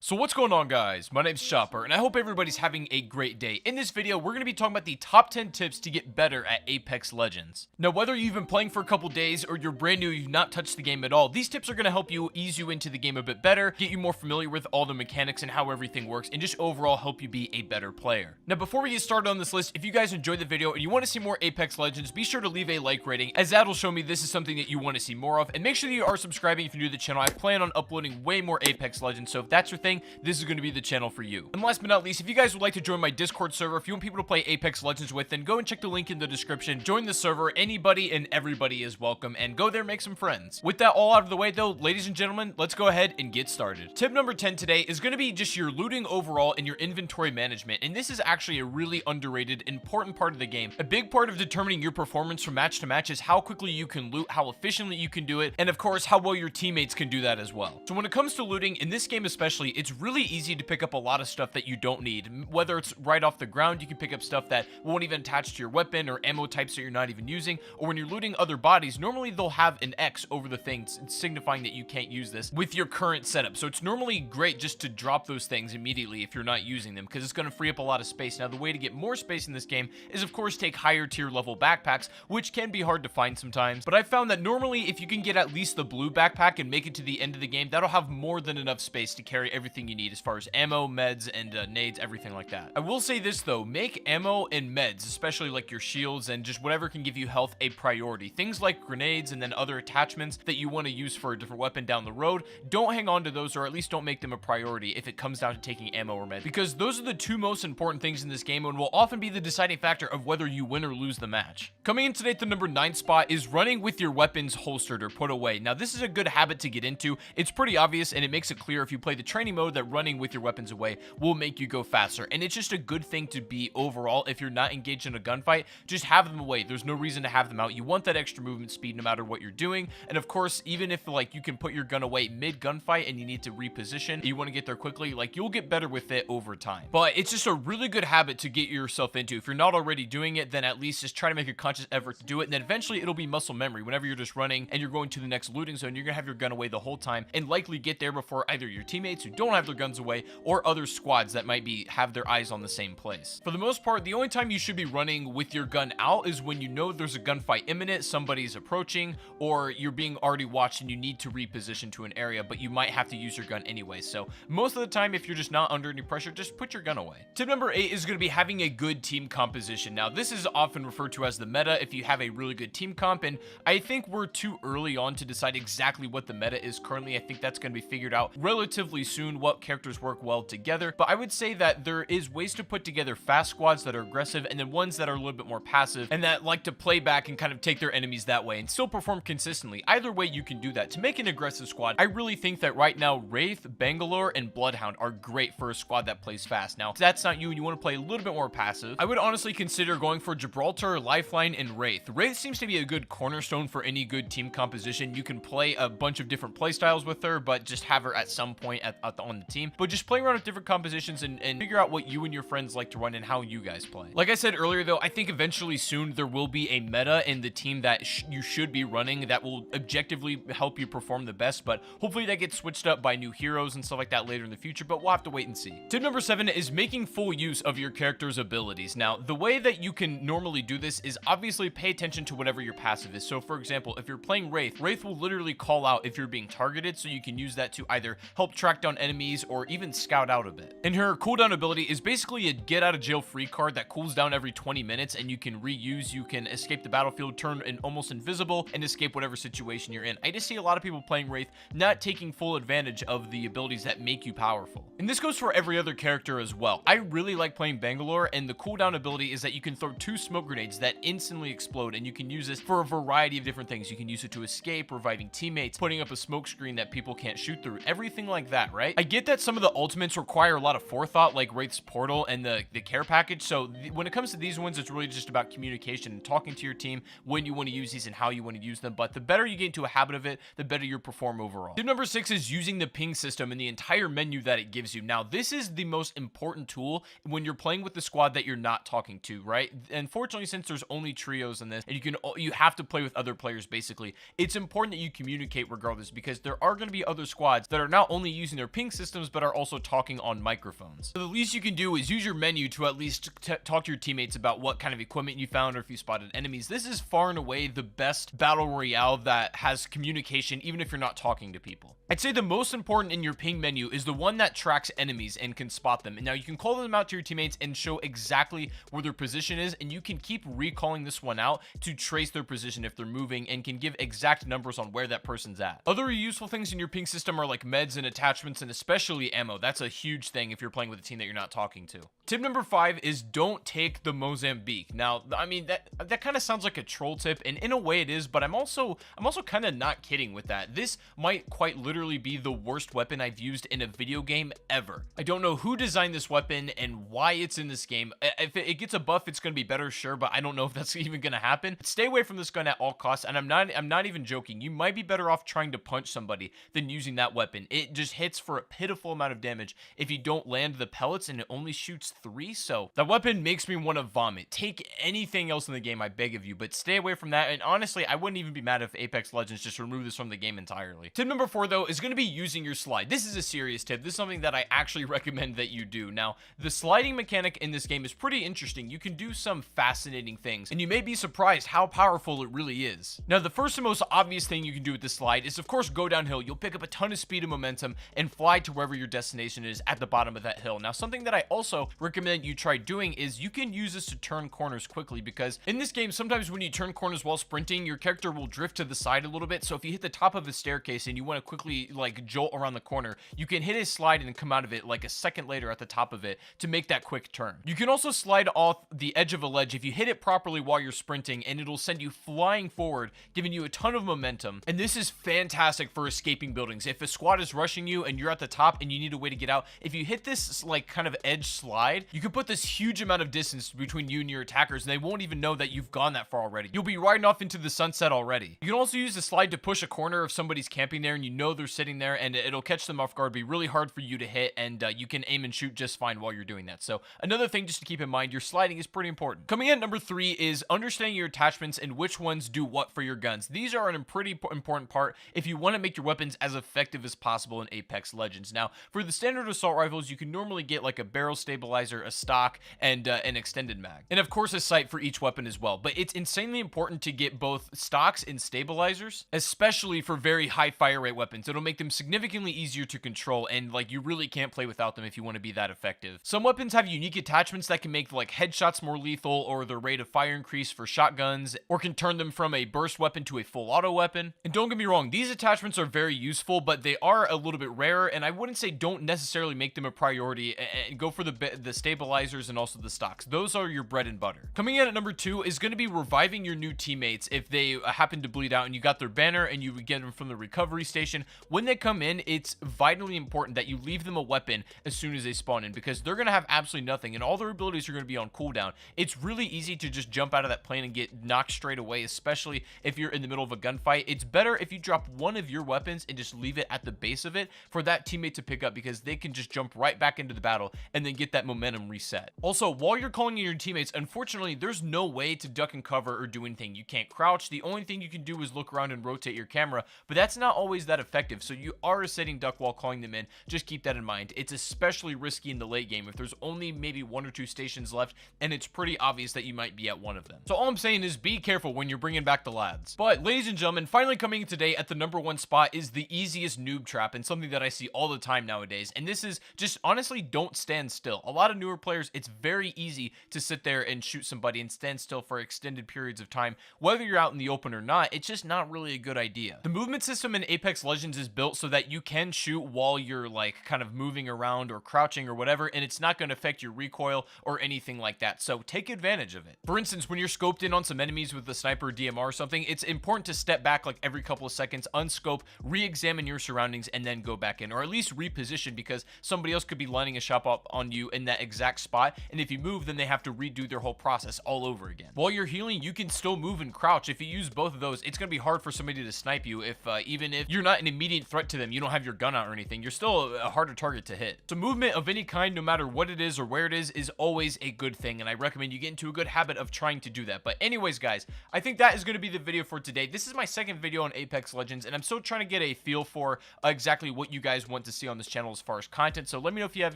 So what's going on, guys? My name's Chopper, and I hope everybody's having a great day. In this video, we're going to be talking about the top 10 tips to get better at Apex Legends. Now, whether you've been playing for a couple days or you're brand new, you've not touched the game at all, these tips are going to help you ease you into the game a bit better, get you more familiar with all the mechanics and how everything works, and just overall help you be a better player. Now, before we get started on this list, if you guys enjoyed the video and you want to see more Apex Legends, be sure to leave a like rating, as that'll show me this is something that you want to see more of, and make sure that you are subscribing if you're new to the channel. I plan on uploading way more Apex Legends, so if that's your thing, this is going to be the channel for you. And last but not least, if you guys would like to join my Discord server, if you want people to play Apex Legends with, then go and check the link in the description. Join the server. Anybody and everybody is welcome, and go there, make some friends. With that all out of the way though, ladies and gentlemen, let's go ahead and get started. Tip number 10 today is going to be just your looting overall and your inventory management, and this is actually a really underrated, important part of the game. A big part of determining your performance from match to match is how quickly you can loot, how efficiently you can do it, and of course, how well your teammates can do that as well. So when it comes to looting, in this game especially, it's really easy to pick up a lot of stuff that you don't need. Whether it's right off the ground, you can pick up stuff that won't even attach to your weapon, or ammo types that you're not even using, or when you're looting other bodies, normally they'll have an X over the things signifying that you can't use this with your current setup. So it's normally great just to drop those things immediately if you're not using them, because it's going to free up a lot of space. Now, the way to get more space in this game is, of course, take higher tier level backpacks, which can be hard to find sometimes, but I found that normally if you can get at least the blue backpack and make it to the end of the game, that'll have more than enough space to carry everything you need as far as ammo, meds, and nades, everything like that. I will say this though, make ammo and meds, especially like your shields and just whatever can give you health, a priority. Things like grenades and then other attachments that you want to use for a different weapon down the road, don't hang on to those, or at least don't make them a priority if it comes down to taking ammo or meds, because those are the two most important things in this game and will often be the deciding factor of whether you win or lose the match. Coming in today at the number 9 spot is running with your weapons holstered or put away. Now, this is a good habit to get into. It's pretty obvious, and it makes it clear if you play the training mode that running with your weapons away will make you go faster, and it's just a good thing to be overall. If you're not engaged in a gunfight, just have them away. There's no reason to have them out. You want that extra movement speed no matter what you're doing, and of course, even if like you can put your gun away mid gunfight and you need to reposition, you want to get there quickly, like you'll get better with it over time. But it's just a really good habit to get yourself into. If you're not already doing it, then at least just try to make a conscious effort to do it, and then eventually it'll be muscle memory. Whenever you're just running and you're going to the next looting zone, you're gonna have your gun away the whole time and likely get there before either your teammates who don't have their guns away or other squads that might have their eyes on the same place. For the most part, the only time you should be running with your gun out is when you know there's a gunfight imminent, somebody's approaching, or you're being already watched and you need to reposition to an area, but you might have to use your gun anyway. So most of the time, if you're just not under any pressure, just put your gun away. Tip number 8 is going to be having a good team composition. Now, this is often referred to as the meta if you have a really good team comp, and I think we're too early on to decide exactly what the meta is currently. I think that's going to be figured out relatively soon, what characters work well together, but I would say that there is ways to put together fast squads that are aggressive and then ones that are a little bit more passive and that like to play back and kind of take their enemies that way and still perform consistently. Either way, you can do that. To make an aggressive squad, I really think that right now Wraith, Bangalore, and Bloodhound are great for a squad that plays fast. Now, if that's not you and you want to play a little bit more passive, I would honestly consider going for Gibraltar, Lifeline, and Wraith. Wraith seems to be a good cornerstone for any good team composition. You can play a bunch of different playstyles with her, but just have her at some point on the team. But just play around with different compositions and figure out what you and your friends like to run and how you guys play. Like I said earlier though, I think eventually soon there will be a meta in the team that you should be running that will objectively help you perform the best, but hopefully that gets switched up by new heroes and stuff like that later in the future, but we'll have to wait and see. Tip number 7 is making full use of your character's abilities. Now, the way that you can normally do this is obviously pay attention to whatever your passive is. So for example, if you're playing Wraith, Wraith will literally call out if you're being targeted, so you can use that to either help track down enemies or even scout out a bit. And her cooldown ability is basically a get out of jail free card that cools down every 20 minutes and you can reuse. You can escape the battlefield, turn almost invisible, and escape whatever situation you're in. I just see a lot of people playing Wraith not taking full advantage of the abilities that make you powerful. And this goes for every other character as well. I really like playing Bangalore, and the cooldown ability is that you can throw 2 smoke grenades that instantly explode, and you can use this for a variety of different things. You can use it to escape, reviving teammates, putting up a smoke screen that people can't shoot through, everything like that, right? I get that some of the ultimates require a lot of forethought, like Wraith's portal and the care package. So when it comes to these ones, it's really just about communication and talking to your team when you want to use these and how you want to use them. But the better you get into a habit of it, the better you perform overall. Tip number 6 is using the ping system and the entire menu that it gives you. Now, this is the most important tool when you're playing with the squad that you're not talking to, right? Unfortunately, since there's only trios in this and you have to play with other players basically, it's important that you communicate regardless, because there are going to be other squads that are not only using their ping ping systems but are also talking on microphones. So the least you can do is use your menu to at least talk to your teammates about what kind of equipment you found or if you spotted enemies. This is far and away the best battle royale that has communication even if you're not talking to people. I'd say the most important in your ping menu is the one that tracks enemies and can spot them. And now you can call them out to your teammates and show exactly where their position is, and you can keep recalling this one out to trace their position if they're moving and can give exact numbers on where that person's at. Other useful things in your ping system are like meds and attachments and especially ammo. That's a huge thing if you're playing with a team that you're not talking to. Tip number 5 is don't take the Mozambique. Now, I mean, that kind of sounds like a troll tip, and in a way it is, but I'm also kind of not kidding with that. This might quite literally be the worst weapon I've used in a video game ever. I don't know who designed this weapon and why it's in this game. If it gets a buff, it's going to be better, sure, but I don't know if that's even going to happen. Stay away from this gun at all costs, and I'm not even joking. You might be better off trying to punch somebody than using that weapon. It just hits for a pitiful amount of damage if you don't land the pellets, and it only shoots 3, so that weapon makes me want to vomit. Take anything else in the game, I beg of you, but stay away from that, and honestly, I wouldn't even be mad if Apex Legends just removed this from the game entirely. Tip number 4, though, is going to be using your slide. This is a serious tip. This is something that I actually recommend that you do. Now, the sliding mechanic in this game is pretty interesting. You can do some fascinating things, and you may be surprised how powerful it really is. Now, the first and most obvious thing you can do with this slide is, of course, go downhill. You'll pick up a ton of speed and momentum and fly to wherever your destination is at the bottom of that hill. Now, something that I also recommend you try doing is you can use this to turn corners quickly, because in this game, sometimes when you turn corners while sprinting, your character will drift to the side a little bit. So if you hit the top of a staircase and you want to quickly like jolt around the corner, you can hit a slide and come out of it like a second later at the top of it to make that quick turn. You can also slide off the edge of a ledge if you hit it properly while you're sprinting, and it'll send you flying forward, giving you a ton of momentum. And this is fantastic for escaping buildings. If a squad is rushing you and you're at the top and you need a way to get out, if you hit this like kind of edge slide, you can put this huge amount of distance between you and your attackers, and they won't even know that you've gone that far already. You'll be riding off into the sunset already. You can also use the slide to push a corner if somebody's camping there and you know they're sitting there, and it'll catch them off guard, be really hard for you to hit, and you can aim and shoot just fine while you're doing that. So another thing just to keep in mind, your sliding is pretty important. Coming in at number 3 is understanding your attachments and which ones do what for your guns. These are a pretty important part if you want to make your weapons as effective as possible in Apex Legends. Now, for the standard assault rifles, you can normally get like a barrel stabilizer, a stock, and an extended mag, and of course a sight for each weapon as well. But it's insanely important to get both stocks and stabilizers, especially for very high fire rate weapons. It'll make them significantly easier to control, and like you really can't play without them if you want to be that effective. Some weapons have unique attachments that can make like headshots more lethal, or their rate of fire increase for shotguns, or can turn them from a burst weapon to a full auto weapon. And don't get me wrong, these attachments are very useful, but they are a little bit rarer, and I wouldn't say don't necessarily make them a priority, and go for the stabilizers and also the stocks. Those are your bread and butter. Coming in at number 2 is going to be reviving your new teammates if they happen to bleed out and you got their banner and you get them from the recovery station. When they come in, it's vitally important that you leave them a weapon as soon as they spawn in, because they're going to have absolutely nothing and all their abilities are going to be on cooldown. It's really easy to just jump out of that plane and get knocked straight away, especially if you're in the middle of a gunfight. It's better if you drop one of your weapons and just leave it at the base of it for that teammate to pick up, because they can just jump right back into the battle and then get that momentum reset. Also, while you're calling in your teammates, unfortunately, there's no way to duck and cover or do anything. You can't crouch. The only thing you can do is look around and rotate your camera, but that's not always that effective. So you are a sitting duck while calling them in. Just keep that in mind. It's especially risky in the late game if there's only maybe 1 or 2 stations left and it's pretty obvious that you might be at one of them. So all I'm saying is be careful when you're bringing back the lads. But ladies and gentlemen, finally coming in today at the number 1 spot is the easiest noob trap, and something that I see all the time nowadays. And this is just honestly, don't stand still. A lot of newer players, it's very easy to sit there and shoot somebody and stand still for extended periods of time. Whether you're out in the open or not, it's just not really a good idea. The movement system in Apex Legends is built so that you can shoot while you're like kind of moving around or crouching or whatever, and it's not going to affect your recoil or anything like that. So take advantage of it. For instance, when you're scoped in on some enemies with the sniper DMR or something, it's important to step back like every couple of seconds, unscope, re-examine your surroundings, and then go back in, or at least reposition, because somebody else could be lining a shot up on you in that exact spot, and if you move, then they have to redo their whole process all over again. While you're healing, you can still move and crouch. If you use both of those, it's going to be hard for somebody to snipe you. If even if you're not an immediate threat to them, you don't have your gun out or anything, you're still a harder target to hit. So movement of any kind, no matter what it is or where it is always a good thing, and I recommend you get into a good habit of trying to do that. But anyways, guys, I think that is going to be the video for today. This is my second video on Apex Legends, and I'm still trying to get a feel for exactly what you guys want want to see on this channel as far as content. So let me know if you have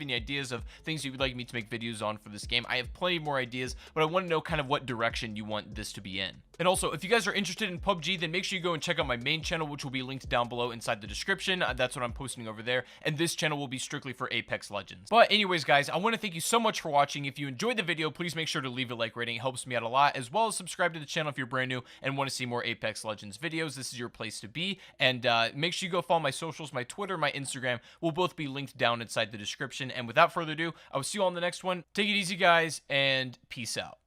any ideas of things you would like me to make videos on for this game. I have plenty more ideas, but I want to know kind of what direction you want this to be in. And also, if you guys are interested in PUBG, then make sure you go and check out my main channel, which will be linked down below inside the description. That's what I'm posting over there. And this channel will be strictly for Apex Legends. But anyways, guys, I want to thank you so much for watching. If you enjoyed the video, please make sure to leave a like rating. It helps me out a lot, as well as subscribe to the channel if you're brand new and want to see more Apex Legends videos. This is your place to be. And make sure you go follow my socials. My Twitter, my Instagram will both be linked down inside the description. And without further ado, I will see you all in the next one. Take it easy, guys, and peace out.